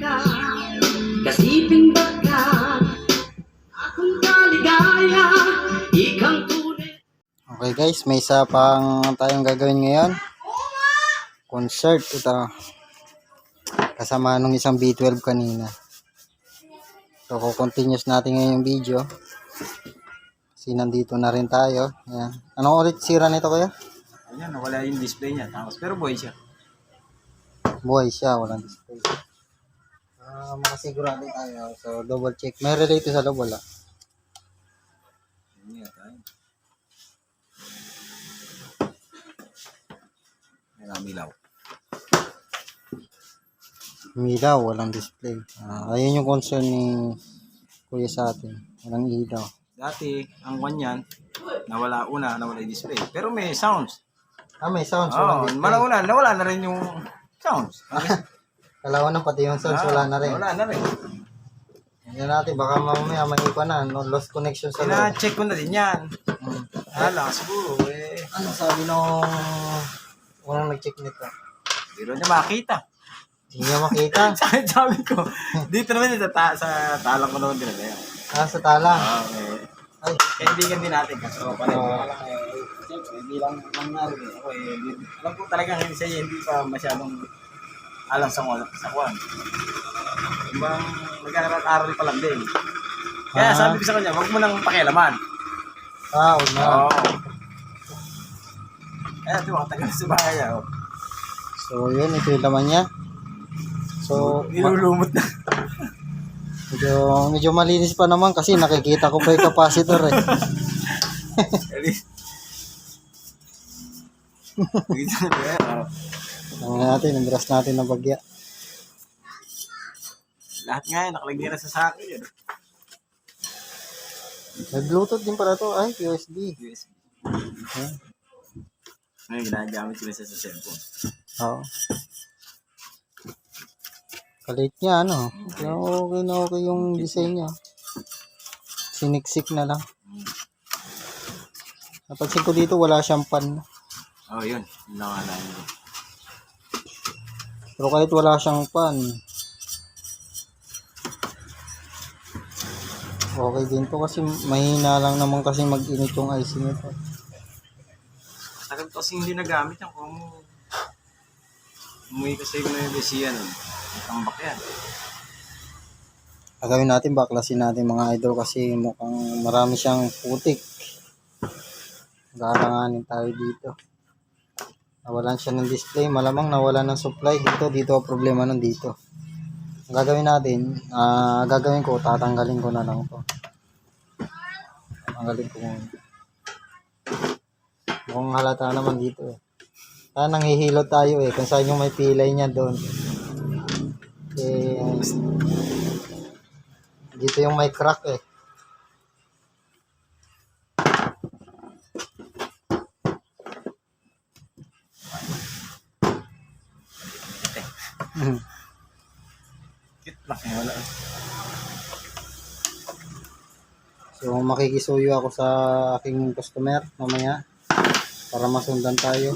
ka, kasipin ba ka, akong kaligaya, ikang tunay. Okay guys, may isa pang tayong gagawin ngayon. Concert ito. Kasama nung isang B12 kanina. So, continuous natin ngayon yung video. Kasi nandito na rin tayo. Ayan. Anong ulit sira nito kaya? Ayan, nawala yung display niya. Tapos, pero buhay siya. Buhay siya, walang display. Makasigurado tayo. So, double check. May relate sa loob, wala. Ayan nga tayo. Ayan, milaw. Ilaw, walang display. Ayun yung concern ni Kuya sa atin. Walang ilaw. Dati, ang one yan, nawala yung display. Pero may sounds. May sounds, Oo, walang display. nawala na rin yung sounds. Kalawan ng pati yung sounds, wala na rin. Wala na rin. Tingnan natin, baka mamaya may ipa na, no? Lost connection sa loob. Check ko na din yan. Hala, siguro Ano sabi nung unang nag-check nito? Biro niya makita. Hindi niya makita. Sabi ko, dito naman sa talang ko naman din na yan. Sa talang. Okay. Ay, Kaibigan din natin kasi pareho lang siyempre, hindi lang nangyari ako alam ko talagang hindi pa masyadong alam sa kwan. Ibang nag-aaral pa lang din. Kaya sabi ko sa kanya, wag mo nang pakialaman. huwag na. Oo. Kaya ito, tagal sa bahay niya. So, yun, ito yung laman niya. So, Nilulumot na. medyo malinis pa naman kasi nakikita ko pa yung capacitor eh. Ang natin, ang natin ng bagya. Lahat nga yun, nakalagay na sa sako yun. May Bluetooth din pala to. Ay, USB. USB. Huh? Ngayon, ginagamit ko na sa cellphone. Oo. Kalit niya, ano? Okay na okay yung design niya. Siniksik na lang. Napansin ko dito, wala siyang pan. Oh, yun. Yun lang nga namin. Pero kahit wala siyang pan, okay din to kasi mahina lang naman kasi mag-init yung IC nito. Tagal kasi hindi nagamit yan kung umuwi kasi na yung besiya nun. Tambak yan. Gagawin natin, baklasin natin mga idol kasi mukhang marami siyang putik. Garanganin tayo dito. Nawalan siya ng display, malamang nawalan ng supply dito ang problema nun dito. Ang gagawin natin, gagawin ko, tatanggalin ko na lang to. Tatanggalin ko muna. Mukhang halata naman dito eh. Nanghihilot tayo eh, kung saan yung may pilay niya doon. Dito yung may crack eh. Kit lang. Wala. So makikisuyo ako sa aking customer mamaya para masundan tayo.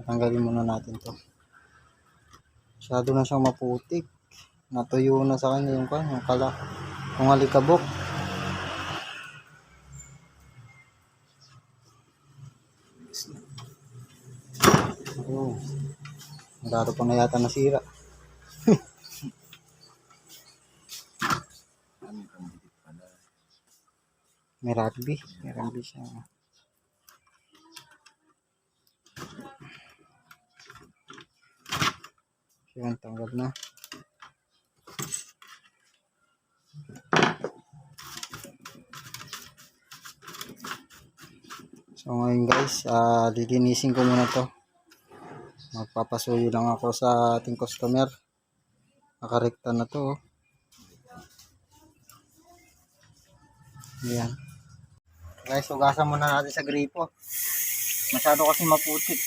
Tanggalin muna natin to. Masyado na siyang maputik. Natuyo na sa kanya yung yung alikabok. Oh. Laro pa na yata nasira. May rugby siya. Yan, tanggal na. So ngayon guys, lilinisin ko muna to. Magpapasuyo lang ako sa ating customer. Nakarekta na to. Yan. Guys, hugasan muna natin sa gripo. Masyado kasi maputik.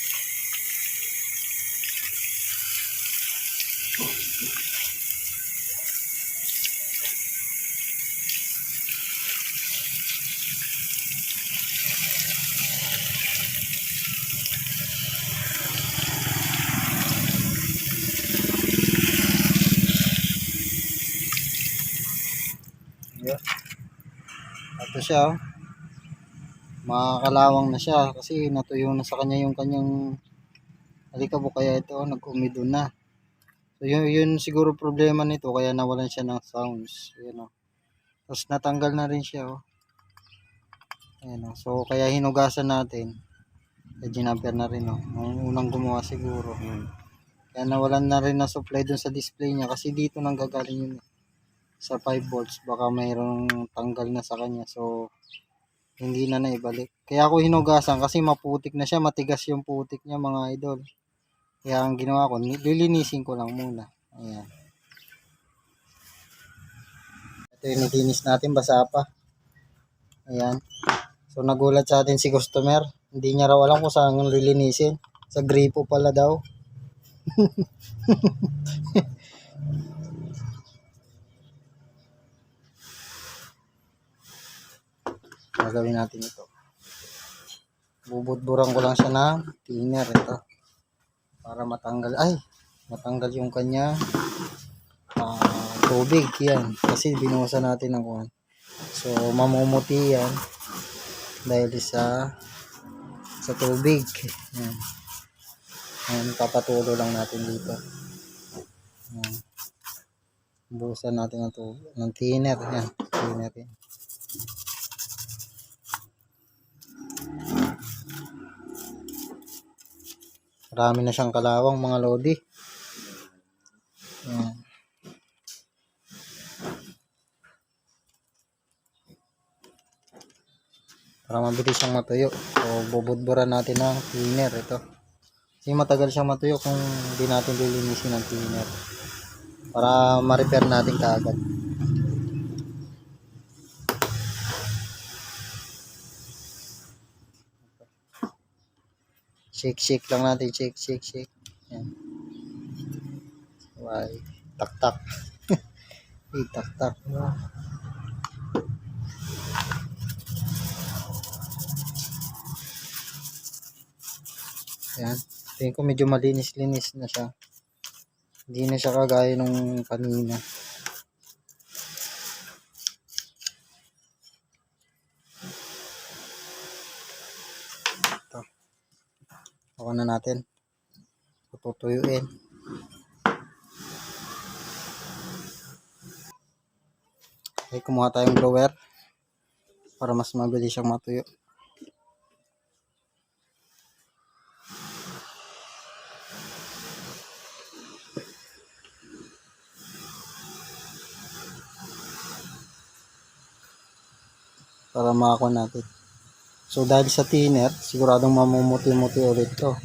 Yun. Ito siya, oh. Makakalawang na siya kasi natuyo na sa kanya yung kanyang alikabok, kaya ito nag-umido na. So yun siguro problema nito kaya nawalan siya ng sounds. Ayan, oh. Tapos natanggal na rin siya, oh. Ayan, oh. So kaya hinugasan natin. Ginamper na rin, oh. Ang unang gumawa siguro. Kaya nawalan na rin na supply dun sa display niya kasi dito nang gagaling yun, sa 5 volts. Baka mayroong tanggal na sa kanya. So hindi na naibalik. Kaya ako hinugasan kasi maputik na siya, matigas yung putik niya mga idol. Kaya ang ginawa ko, lilinisin ko lang muna. Ayan. Ito yung nilinis natin, basa pa. Ayan. So nagulat sa atin si customer. Hindi niya raw alam kung saan lilinisin. Sa gripo pala daw. Gagawin natin ito. Bubudburan ko lang siya ng thinner ito. Para matanggal, matanggal yung kanya tubig yan. Kasi binuhusan natin ng kuhan. So mamumuti yan dahil sa tubig. Yan. Yan, papatulo lang natin dito. Yan. Buhusan natin ng tubig, ng thinner. Yan, thinner yan. Marami na siyang kalawang mga lodi. Yan. Para mabilis siyang matuyo. So bubudburan natin ng thinner ito. Kasi matagal siyang matuyo kung hindi natin lilinisin ng thinner. Para ma-repair natin kaagad. Shake lang natin, shake. Yan. Why? Tak. Tak. Yan. Tingin ko medyo malinis-linis na siya. Hindi na siya kagaya nung kanina. Ito. Ako na natin. Tutuyuin. Okay, kumuha tayong blower para mas mabilis siyang matuyo. Para makakuha natin. So dahil sa thinner, siguradong mamumuti-muti ulit to.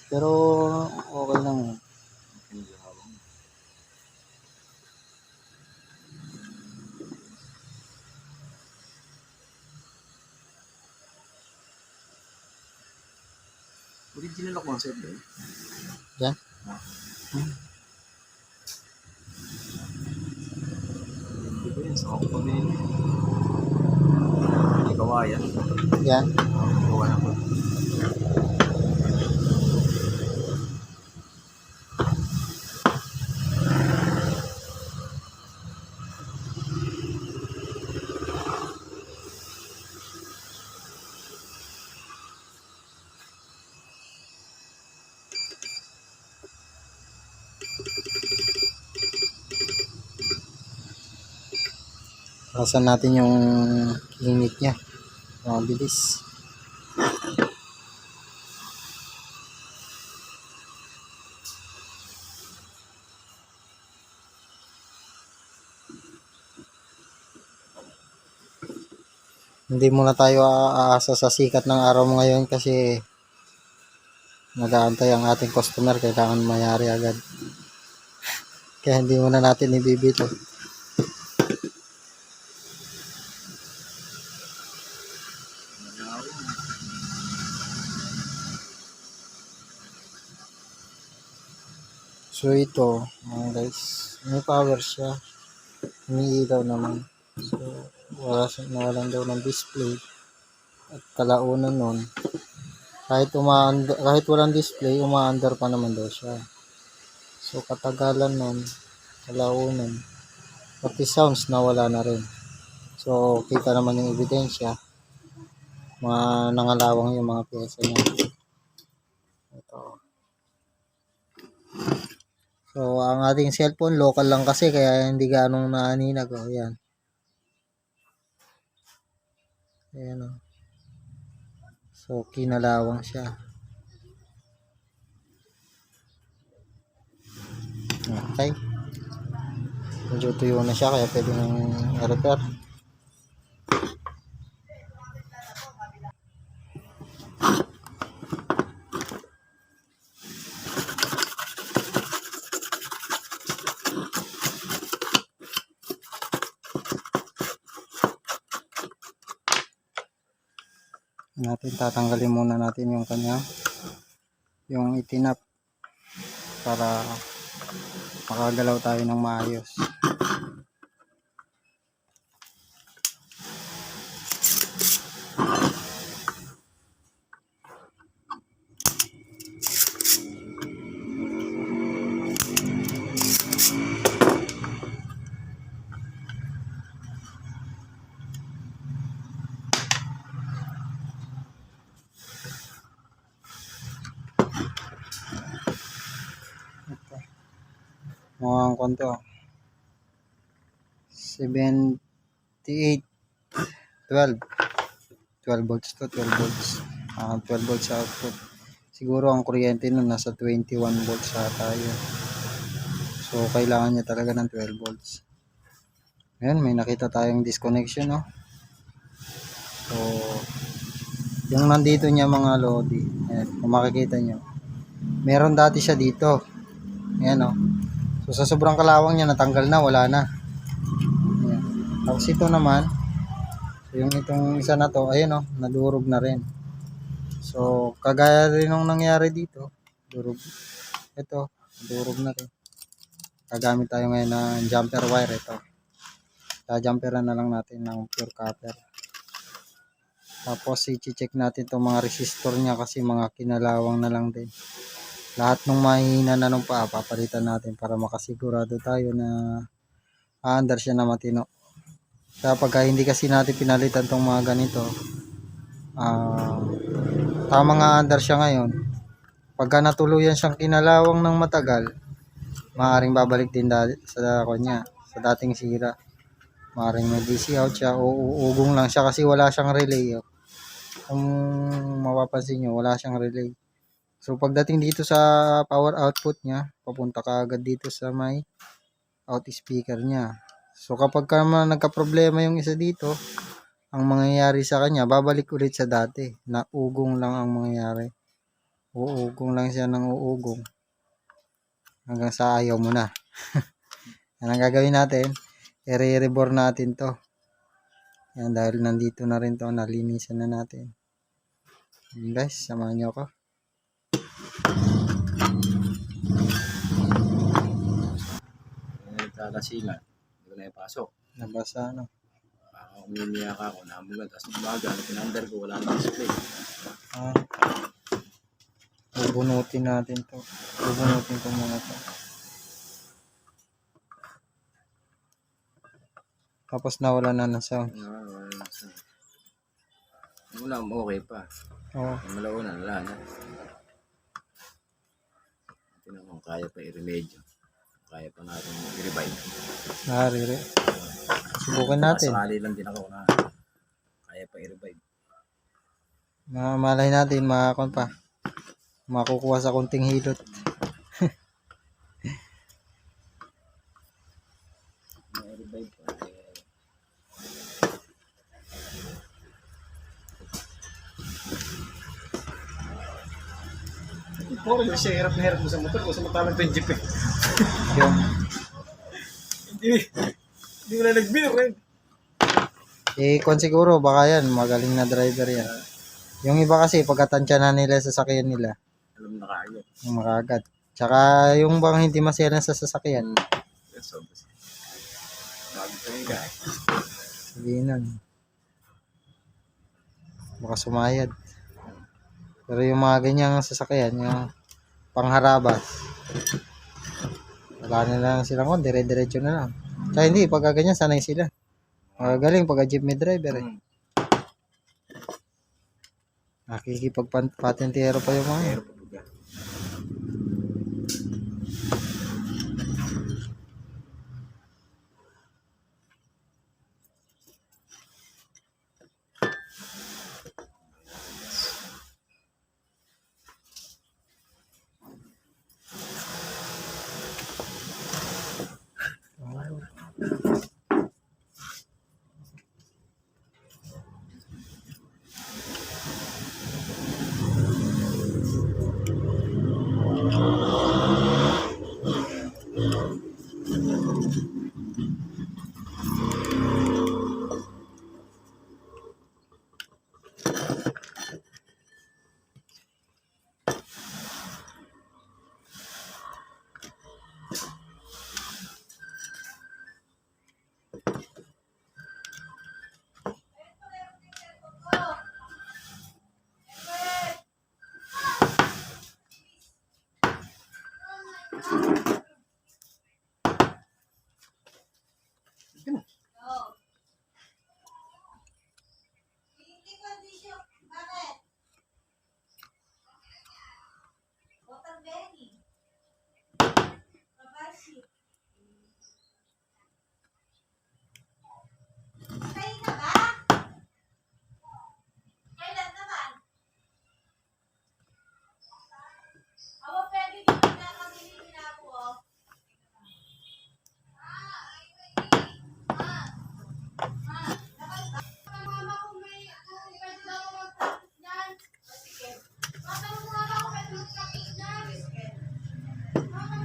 Pero okay lang. Original ako ang set eh. Yan. Hindi ko yun. Sa ako pa din. Hindi kawayan. Yan. Kawayan ko. Pasan natin yung init niya. Mabilis. Hindi muna tayo aasa sa sikat ng araw ngayon kasi nag-aantay ang ating customer, kailangan mayari agad. Kaya hindi muna natin ibibito. So ito, guys, may power siya. Umiilaw naman. So nawalan daw ng display. At kalaunan nun, kahit walang display, umaandar pa naman daw siya. So katagalan nun, kalaunan, pati sounds nawala na rin. So kita naman yung ebidensya, mga nangalawang yung mga pyesa niya. Ito. So ang ating cellphone local lang kasi kaya hindi ganong naaninag. Oh, yan. Ayan oh. So kinalawang siya. Okay. Medyo tuyo na siya kaya pwede nang i-repair. Tatanggalin muna natin yung kanya, yung itinap, para makagalaw tayo ng maayos. Mukhang konto 78 12 volts to 12 volts 12 volts output. Siguro ang kuryente nun nasa 21 volts sa tayo, so kailangan niya talaga ng 12 volts. Ayan, may nakita tayong disconnection, no? So yung nandito niya mga lodi, ayan, kung makikita nyo, meron dati siya dito. Ayan, no? So sa sobrang kalawang niya natanggal na, wala na. Ayan. Tapos ito naman, so yung itong isa na to, ayun oh, nadurog na rin. So kagaya rin nung nangyari dito, durog. Ito, durog na rin. Gagamit tayo ngayon ng jumper wire ito. Jumperan na lang natin ng pure copper. Tapos i-check natin itong mga resistor niya kasi mga kinalawang na lang din. Lahat ng mahina na nung papalitan natin para makasigurado tayo na aandar siya na matino. Kaya pagka hindi kasi natin pinalitan tong mga ganito, tamang aandar siya ngayon. Pagka natuluyan siyang kinalawang ng matagal, maaaring babalik din sa kanya, sa dating sira. Maaaring may DC out siya o uugong lang siya kasi wala siyang relay. Kung mapapansin nyo, wala siyang relay. So pagdating dito sa power output niya, papunta ka agad dito sa may out speaker niya. So kapag nagka-problema yung isa dito, ang mangyayari sa kanya, babalik ulit sa dati, na ugong lang ang mangyayari. Uugong lang siya ng uugong hanggang sa ayaw mo na. Yan ang gagawin natin, i-reborn natin to. Yan, dahil nandito na rin to, nalinisan na natin. Yan guys, samahan nyo ako. Nagkakasilan, hindi ko na ipasok. Nabasa ano. Umiiyak ako, namulat. Tapos umaga, pinandar ko, wala nang display. Bubunutin natin to. Bubunutin ko muna to. Tapos nawala na ng sound. Wala nang sound. Una, okay pa. Oo. Malauna, wala na. Tingnan mo, kaya pa i-remedyo. Kaya pa natin i-revive. Nariri. Subukan natin. Masakali lang din ako na kaya pa i-revive. Malay natin, makukuha sa konting hilot. I-revive pa. Puro yung siya, hirap na hirap mo sa motor ko, sa matalang 20 jeep eh. Yung, Hindi mo na nagbino eh. kung siguro, baka yan, magaling na driver yan. Yung iba kasi, pagkatansya na nila sa sasakyan nila, Alam na kaagad. yung makagad. Tsaka yung bang hindi masaya sa sasakyan, So, bago tayo guys. sabihin nun. Baka sumayad. Pero yung mga ganyang sasakyan, yung pangharabas, wala na lang silang dire-diretso na lang. Kaya hindi, pagka ganyan, sanay sila. Magaling pagka jeepney driver eh. Hmm. Nakikipagpatentero pa yung mga yun. Pero pagka.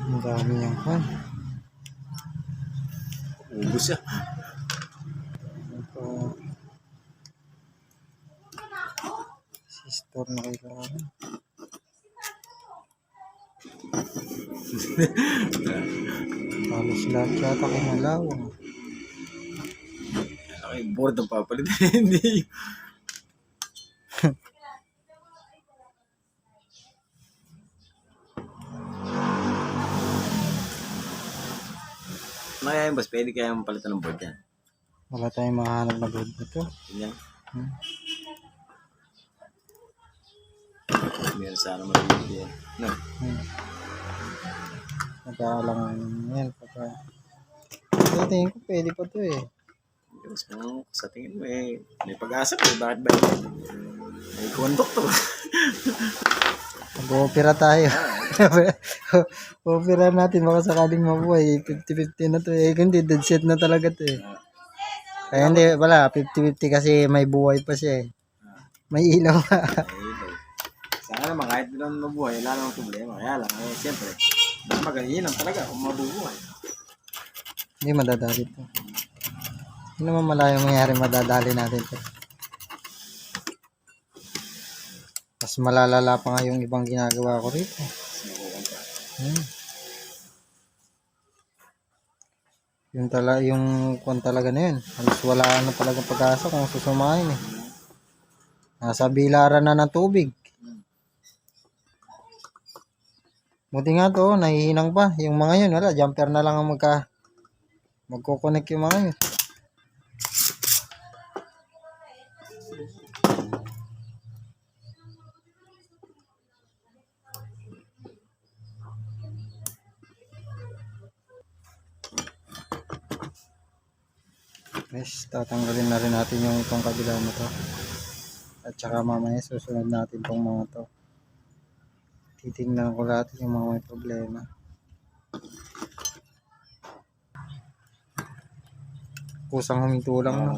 Ang dami niyang pan. Ubus siya. Ito. Sister na kailangan. Halos lahat yata kinalawang. Okay, board ang papalitan. Hindi. Ano kaya yung boss? Pwede kaya palitan ng board yan? Wala tayong mahanap na board nito. Yan. Hmm. Meron sana mabibili yan. No? Nag-aalangan yan. Sa tingin ko pwede pa to eh. Diyos mo, sa tingin mo eh, may pag-asa pa eh. Bakit ba? May konduktor. Mag-opera tayo. Opera natin, baka sakaling mabuhay. 50-50 na to eh. Hindi, dead set na talaga to eh. Kaya hindi, wala. 50-50 kasi may buhay pa siya eh. May ilaw pa. Sana naman kahit doon mabuhay, wala namang problema. Kaya lang, eh, siyempre, mas magaling lang talaga kung mabubuhay. Hindi madadali to. Hindi naman malayong mangyari madadali natin to. Mas malalala pa nga yung ibang ginagawa ko rito. Yung kung talaga na yun. Halos wala na talagang pag-asa kung susumahin eh. Nasa bilaran na ng tubig. Buti nga to, nahihinang pa. Yung mga yun, wala, jumper na lang ang magko-connect yung mga yun. Yes, tatanggalin na rin natin yung itong kabila mo to. At saka mamaya susunod natin itong mga to. Titingnan ko lahat yung mga may problema. Kusang huminto lang no.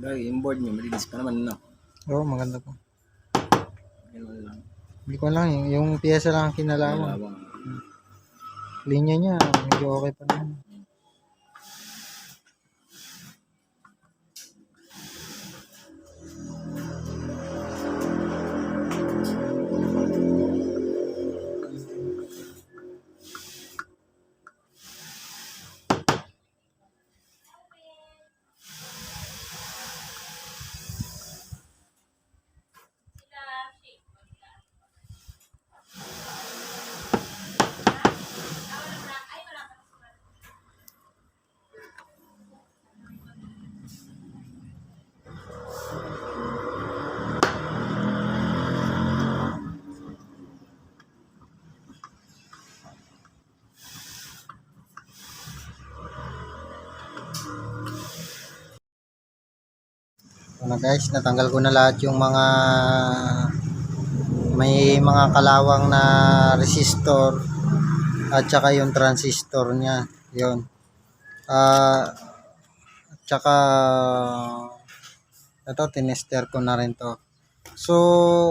Bagay, yung board niya, malinis pa naman, no? Oo, maganda po. Ganun lang. Hindi ko lang, yung piyesa lang ang kinalaman. Malawang. Linya niya, medyo okay pa naman. Ano guys, natanggal ko na lahat yung mga may mga kalawang na resistor at saka yung transistor niya. Yun. At saka ito, tinester ko na rin to. So,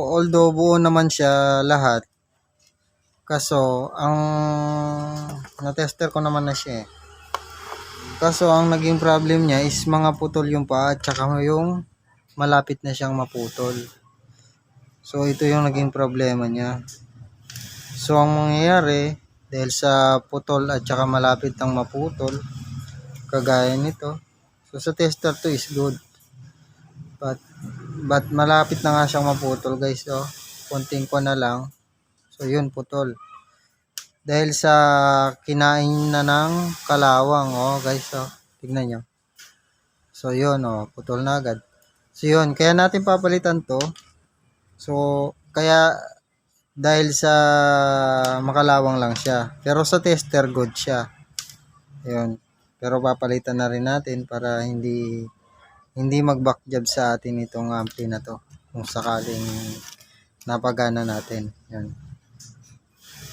although buo naman siya lahat, kaso ang na-tester ko naman na siya eh. Kaso ang naging problem niya is mga putol yung paa at saka yung malapit na siyang maputol. So ito yung naging problema niya. So ang mangyayari dahil sa putol at saka malapit ng maputol kagaya nito. So sa tester to is good. But malapit na nga siyang maputol guys. Oh. Konting ko na lang. So yun putol. Dahil sa kinain na ng kalawang. Oh guys. Oh. Tignan nyo. So yun oh. Putol na agad. So yun, kaya natin papalitan to. So, kaya dahil sa makalawang lang siya. Pero sa tester, good siya. Yun. Pero papalitan na rin natin para hindi mag-back job sa atin itong ampli na to. Kung sakaling napagana natin. Yun.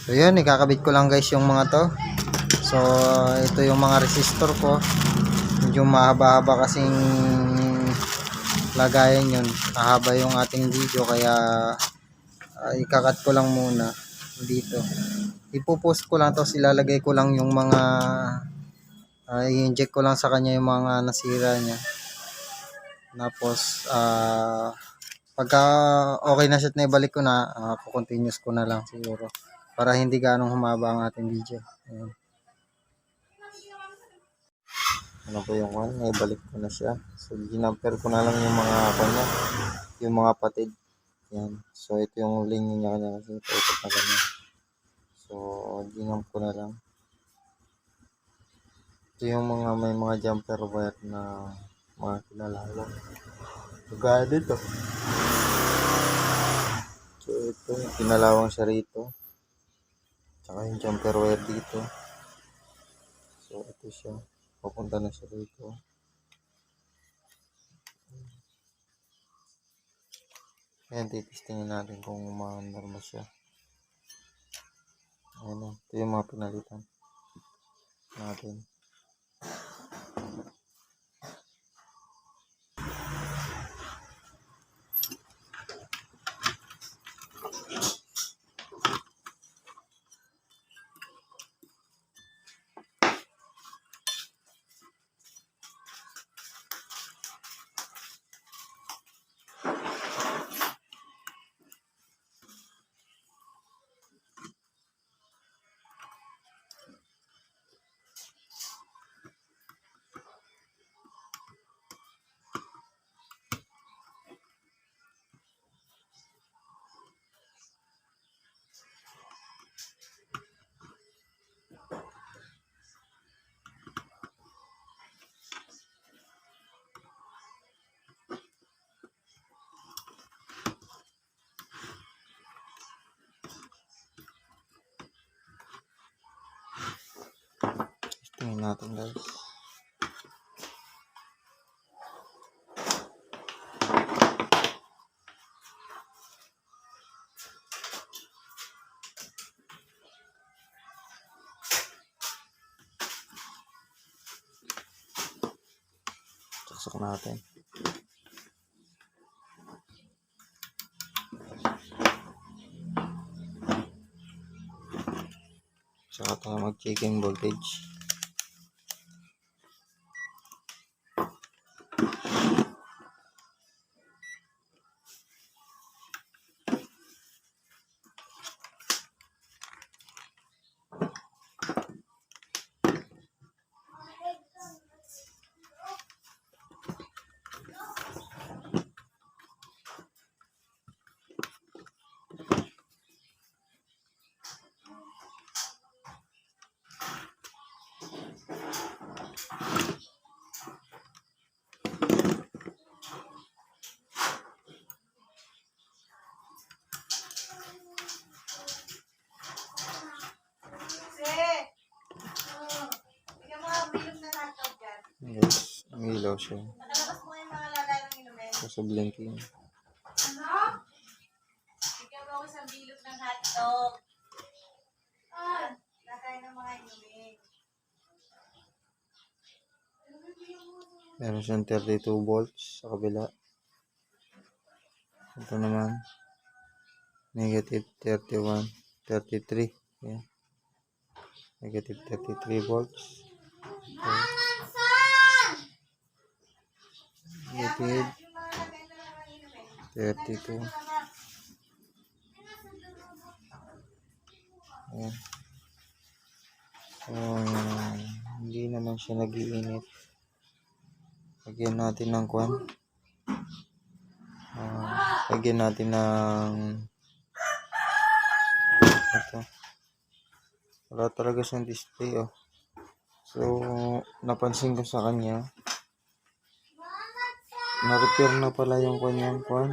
So yun, ikakabit ko lang guys yung mga to. So, ito yung mga resistor ko. Medyo mahaba-haba kasing lagayan yun, mahaba yung ating video kaya ikakat ko lang muna dito, ipopost ko lang to, ilalagay ko lang yung mga i-inject ko lang sa kanya yung mga nasira niya, tapos pagka okay na siya na ibalik ko na, continuous ko na lang siguro para hindi ganong humaba ang ating video. Ayan. Ano po yung one, naibalik ko na siya. So, ginamper ko na lang yung mga kanya, yung mga patid. Yan. So, ito yung linya niya kanya kasi ito na ganyan. So, ginamp ko na lang. Ito yung mga may mga jumper wire na mga kinalala. So, gaya dito. So, ito, kinalawang siya rito. Tsaka yung jumper wire dito. So, ito siya. Papunta na siya dito. Ayan, titistingin natin kung umaandar mo siya. Ayan o. Ito yung mga pinalitan natin. Tingnan natin guys. Saksak natin. tayo mag-checking voltage. Yes, ang ilaw siya. So, sa blinking. Bigyan mo ako isang bilog ng hotdog. Lakay ng mga inumin. Meron siyang 32 volts sa kabila. Ito naman, negative 31, 33. Yan. Negative 33 volts. Negative 32. Ayan. So, hindi naman siya nag-iinit. Lagyan natin ng kwan. Lagyan natin ng ito. Wala talaga siyang display, oh. So, napansin ko sa kanya, na-repair na pala yung kanyang kwan.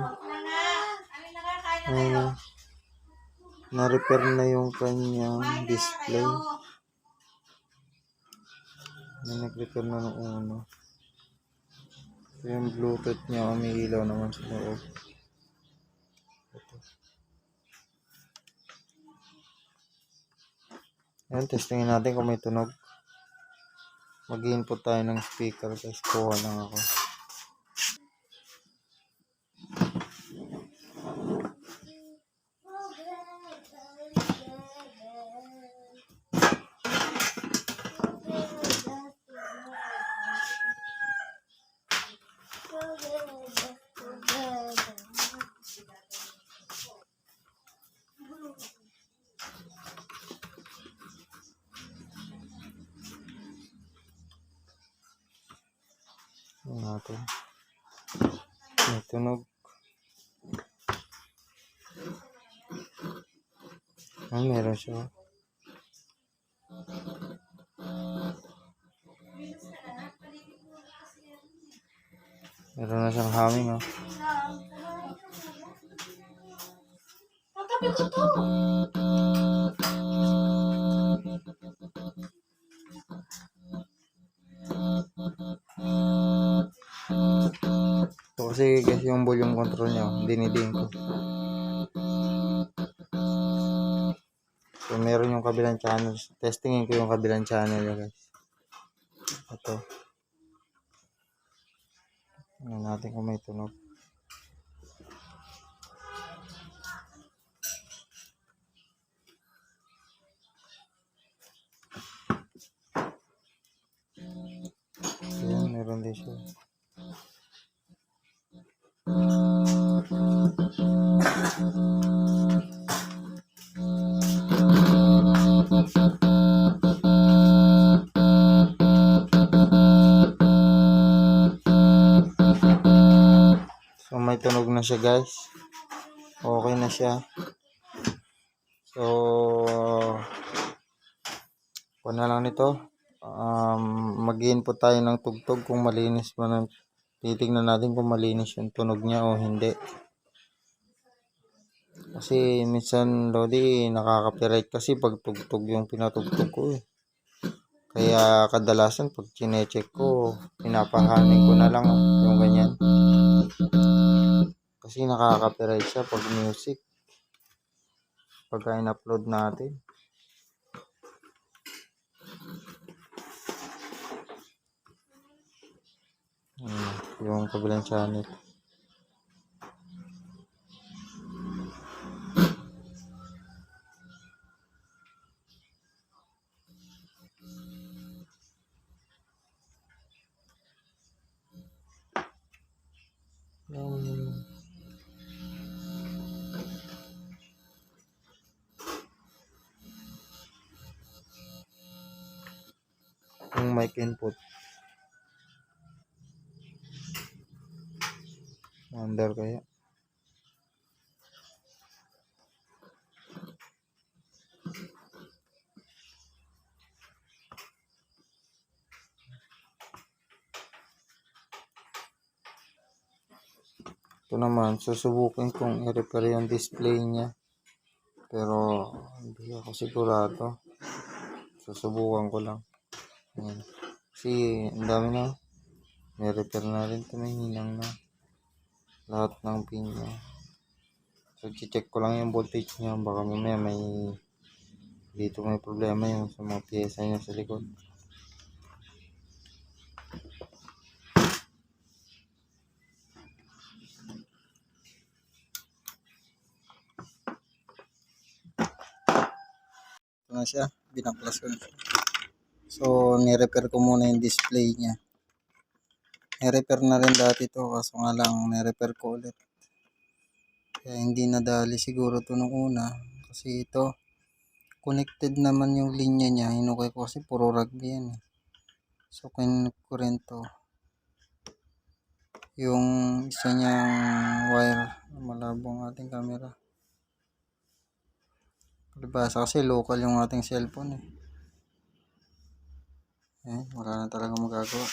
Na-repair na yung kanyang display. Nag-repair na ng uno. So, yung Bluetooth niya, umiilaw naman sa loob. Ito. Ayan, testingin natin kung may tunog. Mag-input tayo ng speaker guys. Kuha lang ako. Ayan natin. May tunog. Meron siya. Meron na siyang humming, oh. Katabi ko to. So, kasi yung volume control niya, dinidiin ko. So, meron yung kabilang channel. Testingin ko yung kabilang channel, guys. Ito. Tingnan natin kung may tunog. Ayan, meron din siya. So, may tunog na siya, guys. Okay na siya. So, kung na lang nito, mag-input tayo ng tugtog kung malinis ba na. Titignan natin kung malinis yung tunog niya o hindi. Kasi minsan, Lodi, nakaka-copyright kasi pag tugtog yung pinatugtog ko, eh. Kaya kadalasan pag chinecheck ko, pinapahamin ko na lang, yung ganyan. Kasi nakaka-copyright siya pag music. Pagka in-upload natin. Yung kabilang channel. yung mic input. Under kaya. Ito naman, susubukin kong i-repair yung display niya. Pero hindi ako sigurado. Susubukan ko lang. Ayan. Kasi ang dami na. May repair na rin ito. May hinang na. Lahat ng pin niya. So, check ko lang yung voltage niya. Baka mamaya may dito may problema yung sa mga pyesa niya sa likod. Ito na siya. Binaklas ko na siya. So, ni-repair ko muna yung display niya. Ni-repair na rin dati to. Kaso nga lang, ni-repair ko ulit. Kaya hindi nadali siguro to nung una. Kasi ito, connected naman yung linya niya. Hinukay ko kasi puro rugby yan. So, connect ko rin to. Yung isa niyang wire. Malabo ang ating camera. Palibasa kasi local yung ating cellphone eh. Wala na talaga magagawa.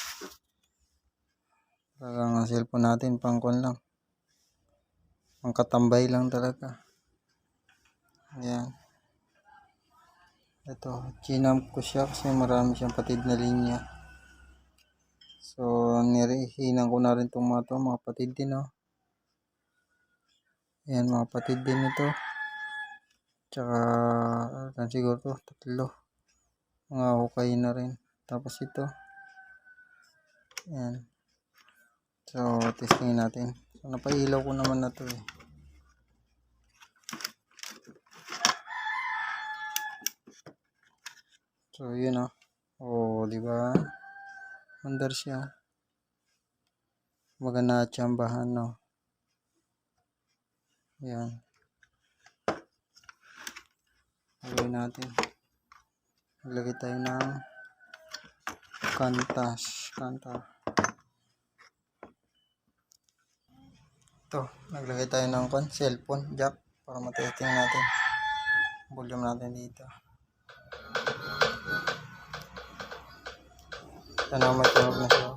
Talagang ang cellphone natin pangkon lang. Pangkatambay lang talaga. Ayan. Ito, chinamp ko siya kasi marami siyang patid na linya. So, nirihinan ko na rin itong mga patid din, oh. Ayan, mga patid din ito. Tsaka, siguro to, 3. Mga hukay na rin. Tapos ito. Ayan. So, testingin natin. So, napailaw ko naman na to eh. So, yun oh. Oh, di ba? Under siya. Maganda tsambahan, no. Ayan. Lagay natin. Lagay tayo ng kanta. Ito, naglagay tayo ng cellphone jack para matesting natin. Volume natin dito. Ito na, may tunog na siya.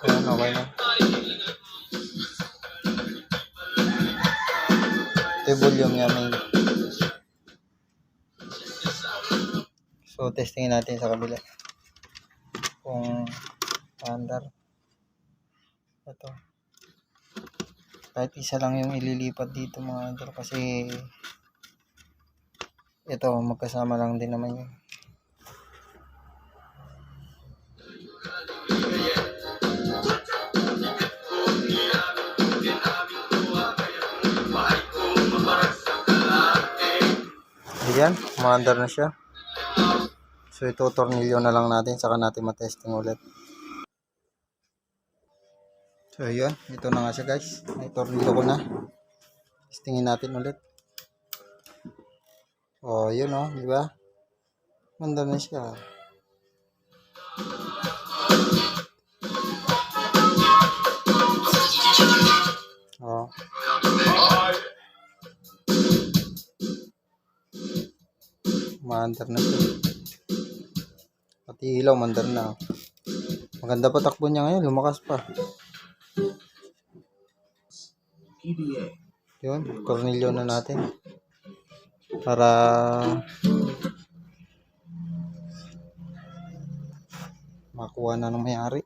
Ayan, okay na. Ito yung volume niya. So, testingin natin sa kabila. Kung under. Ito. Kahit isa lang yung ililipat dito mga idol kasi ito magkasama lang din naman yun. Ayan, umaandar na siya. So ito tornilyo na lang natin saka natin matesting ulit. So yun, ito na nga siya guys. May tornilyo ko na. Testingin natin ulit. Oh, yun oh, di ba? Manda na siya. Oh. Maandar na siya. Pati ilaw, mandar na. Maganda pa takbo niya ngayon, lumakas pa. Yun, tornilyo na natin. Para makuha na ng may-ari.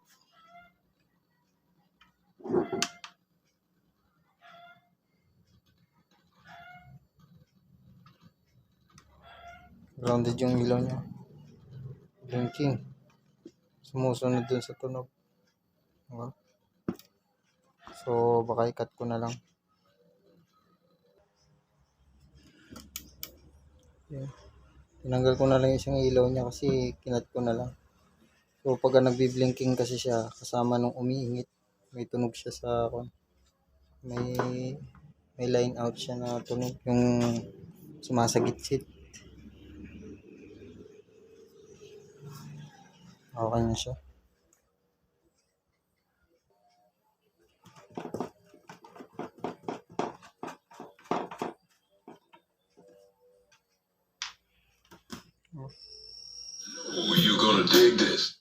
Grounded yung ilaw niya. Blinking. Sumusunod dun sa tunog. Diba? So, baka i-cut ko na lang. Okay. Tinanggal ko na lang isang ilaw niya kasi kinat ko na lang. So, pag nagbi-blinking kasi siya, kasama nung umiingit, may tunog siya sa may May line out siya na tunog. Yung sumasagit-sit. Okay na siya. Oh, you gonna dig this.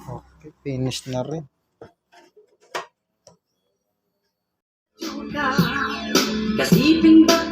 Okay, finish na rin. Kasipin ba't